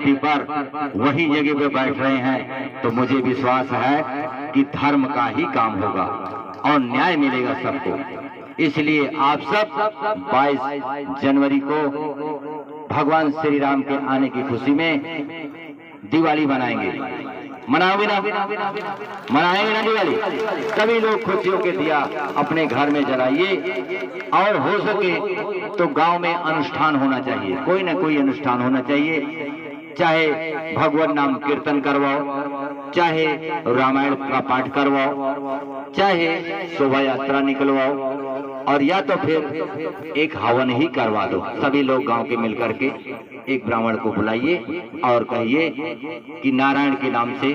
गद्दी पर वही जगह पे बैठ रहे हैं, तो मुझे विश्वास है कि धर्म का ही काम होगा और न्याय मिलेगा सबको। इसलिए आप सब 22 जनवरी को भगवान श्री राम के आने की खुशी में दिवाली मनाएंगे। मनाओगे ना? मनाएंगे ना दिवाली? सभी लोग खुशियों के दिया अपने घर में जलाइए, और हो सके तो गांव में अनुष्ठान होना चाहिए, कोई ना कोई अनुष्ठान होना चाहिए। चाहे भगवान नाम कीर्तन करवाओ, चाहे रामायण का पाठ करवाओ, चाहे शोभा यात्रा निकलवाओ, और या तो फिर एक हवन ही करवा दो। सभी लोग गांव के मिलकर के एक ब्राह्मण को बुलाइए और कहिए कि नारायण के नाम से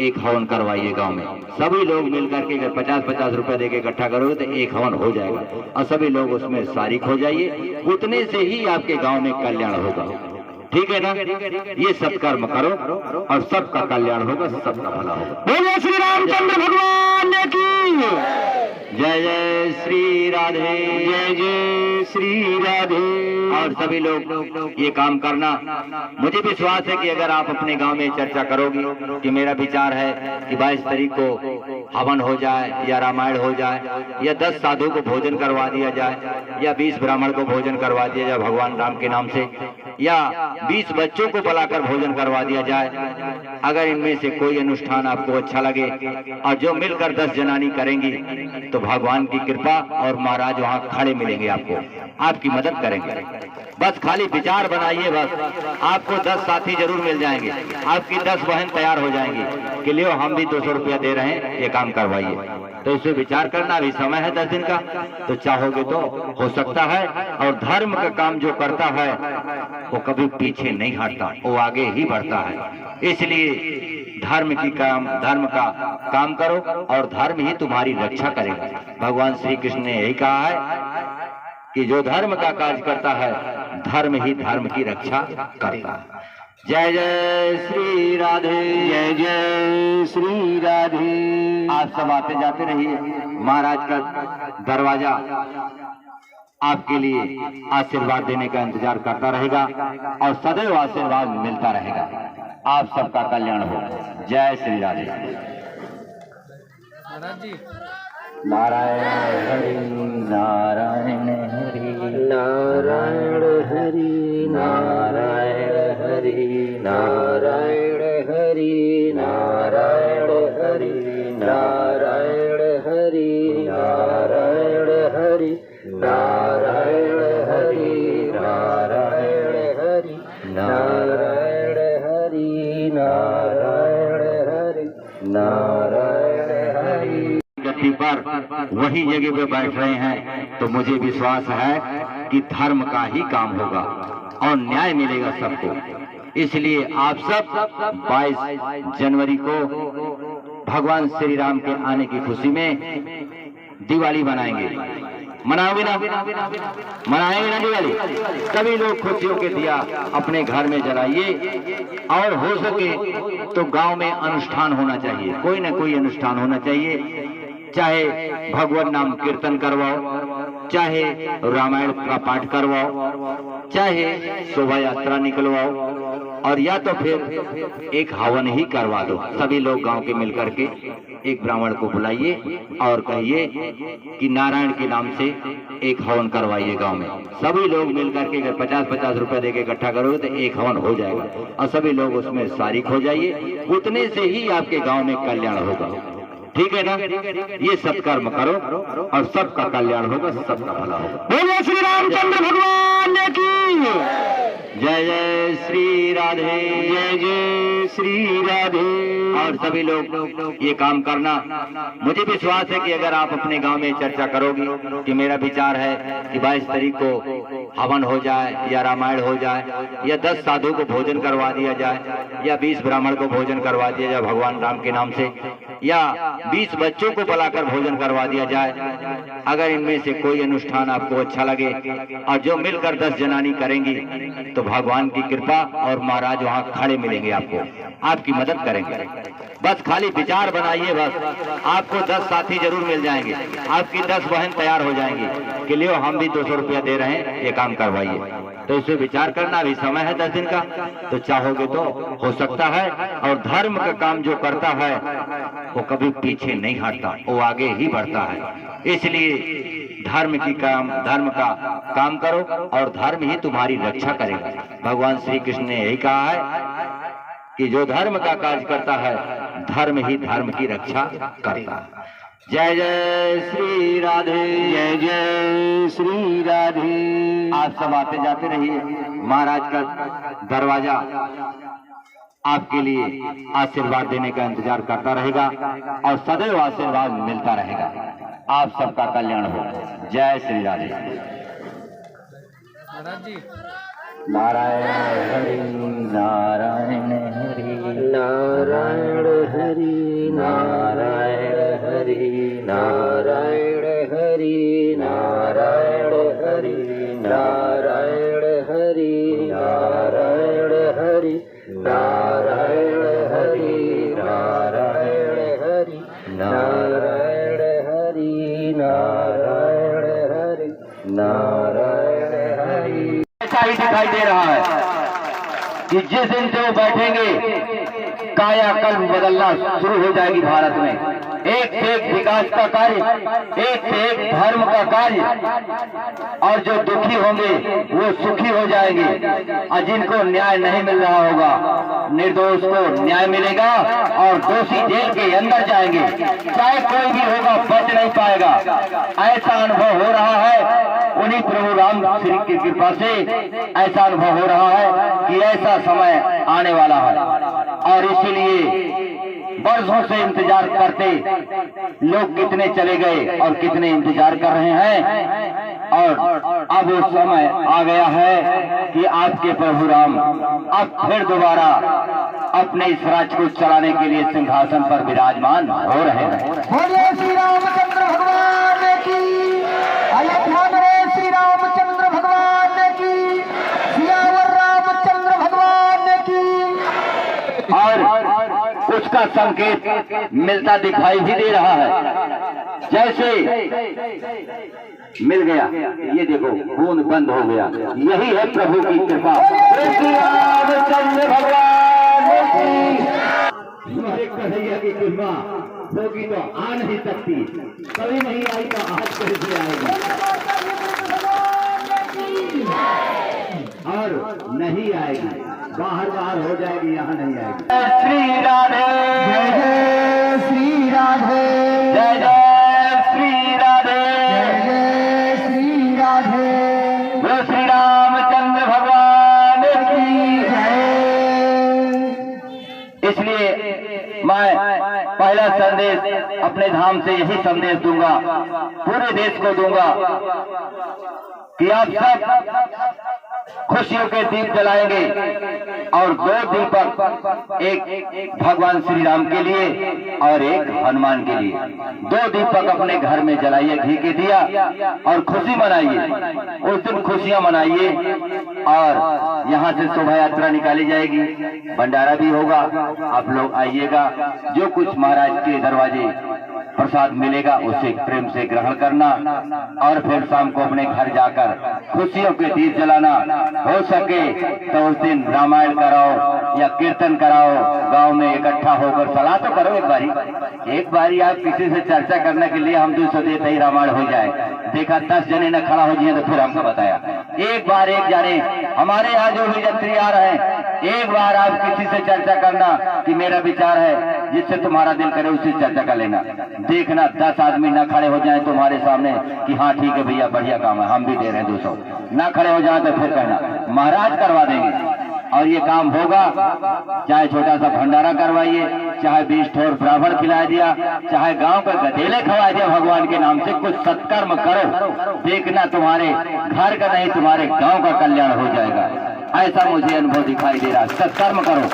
एक हवन करवाइए गांव में। सभी लोग मिलकर के अगर 50-50 रुपए देके इकट्ठा करोगे तो एक हवन हो जाएगा, और सभी लोग उसमें शारिक हो जाइए। उतने से ही आपके गांव में कल्याण होगा। ठीक है ना? ये सत्कर्म करो और सबका कल्याण होगा, सबका भला होगा। बोलो श्री रामचंद्र भगवान की जय। जय श्री राधे, जय जय श्री राधे। और सभी लोग ये काम करना। मुझे विश्वास है कि अगर आप अपने गांव में चर्चा करोगी कि मेरा विचार है कि 22 तारीख को हवन हो जाए, या रामायण हो जाए, या 10 साधु को भोजन करवा दिया जाए, या 20 ब्राह्मण को भोजन करवा दिया जाए भगवान राम के नाम से, या 20 बच्चों को बुलाकर भोजन करवा दिया जाए। अगर इनमें से कोई अनुष्ठान आपको अच्छा लगे और जो मिलकर 10 जनानी करेंगी तो भगवान की कृपा और महाराज वहां खड़े मिलेंगे, आपको आपकी मदद करेंगे। बस खाली विचार बनाइए, बस आपको 10 साथी जरूर मिल जाएंगे, आपकी 10 बहन तैयार हो जाएंगी कि लियो हम भी 200 रुपया दे रहे हैं, ये काम करवाइए। तो इसे विचार करना, अभी समय है 10 दिन का, तो चाहोगे तो हो सकता है। और धर्म का काम जो करता है वो कभी पीछे नहीं हटता, वो आगे ही बढ़ता है। इसलिए धर्म का काम करो और धर्म ही तुम्हारी रक्षा करेगा। भगवान श्री कृष्ण ने यही कहा है कि जो धर्म का कार्य करता है, धर्म ही धर्म की रक्षा करता है। जय जय श्री राधे, जय जय श्री राधे। आप सब आते जाते रहिए, महाराज का दरवाजा आपके लिए आशीर्वाद देने का इंतजार करता रहेगा और सदैव आशीर्वाद मिलता रहेगा। आप सबका कल्याण हो। जय श्री राधे। नारायण हरि नारायण हरि नारायण हरि नारायण हरि नारायण हरि नारायण हरि नारायण हरि नारायण हरि नारायण हरि नारायण हरि नारायण हरि नारायण हरि नारायण हरि। गद्दी पर वही जगह पे बैठ रहे हैं, तो मुझे विश्वास है कि धर्म का ही काम होगा और न्याय मिलेगा सबको। इसलिए आप सब 22 जनवरी को भगवान श्री राम के आने की खुशी में दिवाली मनाएंगे। मनाओगे ना? मनाएंगे ना दिवाली? सभी लोग खुशियों के दिया अपने घर में जलाइए, और हो सके तो गांव में अनुष्ठान होना चाहिए, कोई ना कोई अनुष्ठान होना चाहिए। चाहे भगवान नाम कीर्तन करवाओ, चाहे रामायण का पाठ करवाओ, चाहे शोभा यात्रा निकलवाओ, और या तो फिर एक हवन ही करवा दो। सभी लोग गांव के मिलकर के एक ब्राह्मण को बुलाइए और कहिए कि नारायण के नाम से एक हवन करवाइए गांव में। सभी लोग मिलकर के अगर 50-50 रुपए देके इकट्ठा करोगे तो एक हवन हो जाएगा, और सभी लोग उसमें शारिक हो जाइए। उतने से ही आपके गांव में कल्याण होगा। ठीक है ना? ये सत्कर्म करो और सबका कल्याण होगा, सबका भला होगा। बोलो श्री रामचंद्र भगवान की जय। जय श्री राधे, जय जय श्री राधे। और सभी लोग ये काम करना। मुझे विश्वास है कि अगर आप अपने गांव में चर्चा करोगी कि मेरा विचार है कि 22 तारीख को हवन हो जाए, या रामायण हो जाए, या 10 साधु को भोजन करवा दिया जाए, या 20 ब्राह्मण को भोजन करवा दिया जाए भगवान राम के नाम से, या 20 बच्चों को बुलाकर भोजन करवा दिया जाए। अगर इनमें से कोई अनुष्ठान आपको अच्छा लगे और जो मिलकर 10 जनानी करेंगी तो भगवान की कृपा और महाराज वहां खड़े मिलेंगे, आपको आपकी मदद करेंगे। बस खाली विचार बनाइए, बस आपको 10 साथी जरूर मिल जाएंगे, आपकी 10 बहन तैयार हो जाएंगी कि लियो हम भी 200 रुपया दे रहे हैं, ये काम करवाइए। तो इसे विचार करना भी समय है 10 दिन का, तो चाहोगे तो हो सकता है। और धर्म का काम जो करता है वो कभी पीछे नहीं हटता, वो आगे ही बढ़ता है। इसलिए धर्म का काम करो और धर्म ही तुम्हारी रक्षा करेगा। भगवान श्री कृष्ण ने यही कहा है कि जो धर्म का कार्य करता है धर्म ही धर्म की रक्षा करता है। जय जय श्री राधे, जय जय श्री राधे। आप सब आते जाते रहिए, महाराज का दरवाजा आपके लिए आशीर्वाद देने का इंतजार करता रहेगा और सदैव आशीर्वाद मिलता रहेगा। आप सबका कल्याण हो। जय श्री राधे। नारायण हरि नारायण हरि नारायण हरि नारायण हरि नारायण हरि नारायण हरि नारायण हरि नारायण हरि नारायण हरि नारायण हरि नारायण हरि नारायण हरि नारायण हरि। ऐसा ही दिखाई दे रहा है कि जिस दिन से वो बैठेंगे कायाकल्प बदलना शुरू हो जाएगी भारत में। एक से एक विकास का कार्य, एक से एक धर्म का कार्य, और जो दुखी होंगे वो सुखी हो जाएंगे, और जिनको न्याय नहीं मिल रहा होगा निर्दोष को न्याय मिलेगा और दोषी जेल के अंदर जाएंगे। चाहे कोई भी होगा बच नहीं पाएगा। ऐसा अनुभव हो रहा है उन्हीं प्रभु राम श्री की कृपा से ऐसा अनुभव हो रहा है कि ऐसा समय आने वाला है। और इसीलिए वर्षों से इंतजार करते लोग कितने चले गए और कितने इंतजार कर रहे हैं, और अब वो समय आ गया है कि आपके प्रभु राम अब फिर दोबारा अपने इस राज्य को चलाने के लिए सिंहासन पर विराजमान हो रहे हैं। बोलिए श्री रामचंद्र भगवान की, अयोध्या में श्री रामचंद्र भगवान की, सियावर रामचंद्र भगवान की। और उसका संकेत मिलता दिखाई भी दे रहा है। जैसे मिल गया, ये देखो खून बंद हो गया। यही है प्रभु की कृपा। श्री रामचंद्र भगवान की कन्हैया की कृपा होगी तो आ नहीं सकती, कभी नहीं आई तो आज कैसे आएगी, और नहीं आएगी, बाहर बाहर हो जाएगी, यहाँ नहीं आएगी। श्री राधे, जय जय श्री राधे, जय जय श्री राधे, जय जय श्री राधे। बोलो श्री रामचंद्र भगवान की जय। इसलिए मैं पहला संदेश अपने धाम से यही संदेश दूंगा, पूरे देश को दूंगा कि आप सब खुशियों के दीप जलाएंगे, और 2 दीपक, एक भगवान श्री राम के लिए और एक हनुमान के लिए। 2 दीपक अपने घर में जलाइए, घी के दिया, और खुशी मनाइए। उस दिन खुशियां मनाइए। और यहाँ से शोभा यात्रा निकाली जाएगी, भंडारा भी होगा, आप लोग आइएगा। जो कुछ महाराज के दरवाजे प्रसाद मिलेगा उसे प्रेम से ग्रहण करना, और फिर शाम को अपने घर जाकर खुशियों के दीप जलाना। हो सके तो उस दिन रामायण कराओ या कीर्तन कराओ, गांव में इकट्ठा होकर सलाह तो करो। एक बारी आप किसी से चर्चा करने के लिए हम 200 देते ही रामायण हो जाए, देखा 10 जने न खड़ा हो जाए तो फिर हमको बताया। एक बार एक जाने हमारे यहाँ जो भी यात्री आ रहे हैं, एक बार आप किसी से चर्चा करना कि मेरा विचार है, जिससे तुम्हारा दिल करे उससे चर्चा कर लेना। देखना 10 आदमी ना खड़े हो जाए तुम्हारे सामने कि हाँ ठीक है भैया बढ़िया काम है, हम भी दे रहे हैं 200, ना खड़े हो जाए तो फिर कहना महाराज करवा देंगे। और ये काम होगा, चाहे छोटा सा भंडारा करवाइए, चाहे 20 ठोर ब्राह्मण खिला दिया, चाहे गांव का गधेले खवा दिया, भगवान के नाम से कुछ सत्कर्म करो। देखना तुम्हारे घर का नहीं तुम्हारे गांव का कल्याण हो जाएगा। ऐसा मुझे अनुभव दिखाई दे रहा। सत्कर्म करो,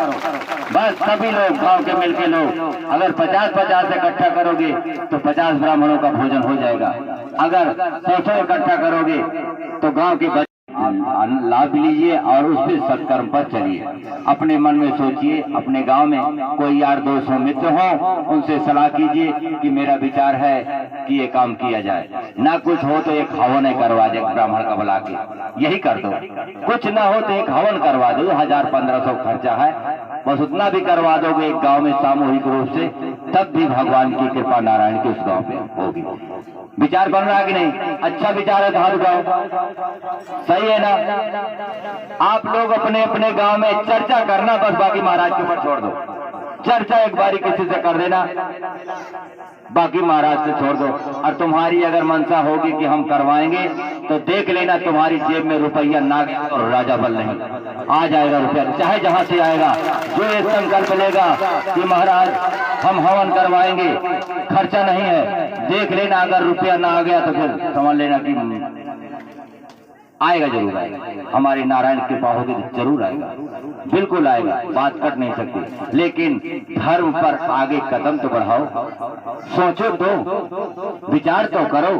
बस सभी लोग गांव के मिलके लोग अगर 50-50 इकट्ठा करोगे तो 50 ब्राह्मणों का भोजन हो जाएगा। अगर 100 इकट्ठा करोगे तो गांव की लाभ लीजिए और उस पर सत्कर्म पर चलिए। अपने मन में सोचिए, अपने गांव में कोई यार दोस्त हो, मित्र हो, उनसे सलाह कीजिए कि मेरा विचार है कि ये काम किया जाए। ना कुछ हो तो एक हवन करवा दे ब्राह्मण का बुला के, यही कर दो। कुछ ना हो तो एक हवन करवा दो, 1000-1500 खर्चा है, बस उतना भी करवा दोगे एक गांव में सामूहिक रूप से, तब भी भगवान की कृपा नारायण की उस गांव पे होगी। विचार बन रहा है कि नहीं? अच्छा विचार है धारू गांव, सही है ना? आप लोग अपने अपने गांव में चर्चा करना, बस बाकी महाराज के ऊपर छोड़ दो। चर्चा एक बारी किसी से कर देना, बाकी महाराज से छोड़ दो। और तुम्हारी अगर मनसा होगी कि हम करवाएंगे तो देख लेना तुम्हारी जेब में रुपया ना गया और राजा बल नहीं, आ जाएगा रुपया, चाहे जहां से आएगा। जो ये संकल्प लेगा कि महाराज हम हवन करवाएंगे, खर्चा नहीं है, देख लेना अगर रुपया ना आ गया तो फिर समझ लेना कि आएगा, जरूर आएगा। हमारी नारायण कृपा होगी तो जरूर आएगा, बिल्कुल आएगा, बात कट नहीं सकती। लेकिन धर्म पर आगे कदम तो बढ़ाओ, सोचो तो, विचार तो करो।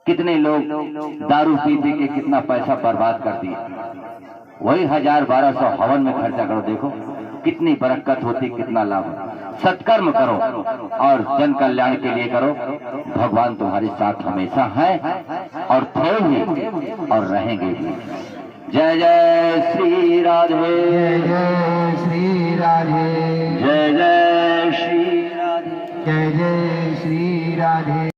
कितने लोग दारू पी पी के कितना पैसा बर्बाद कर दिए, वही 1000-1200 हवन में खर्चा करो, देखो कितनी बरकत होती, कितना लाभ है। सत्कर्म करो और जन कल्याण के लिए करो। भगवान तुम्हारे साथ हमेशा है और थे भी और रहेंगे भी। जय जय श्री राधे, जय जय श्री राधे, जय जय श्री राधे, जय जय श्री राधे।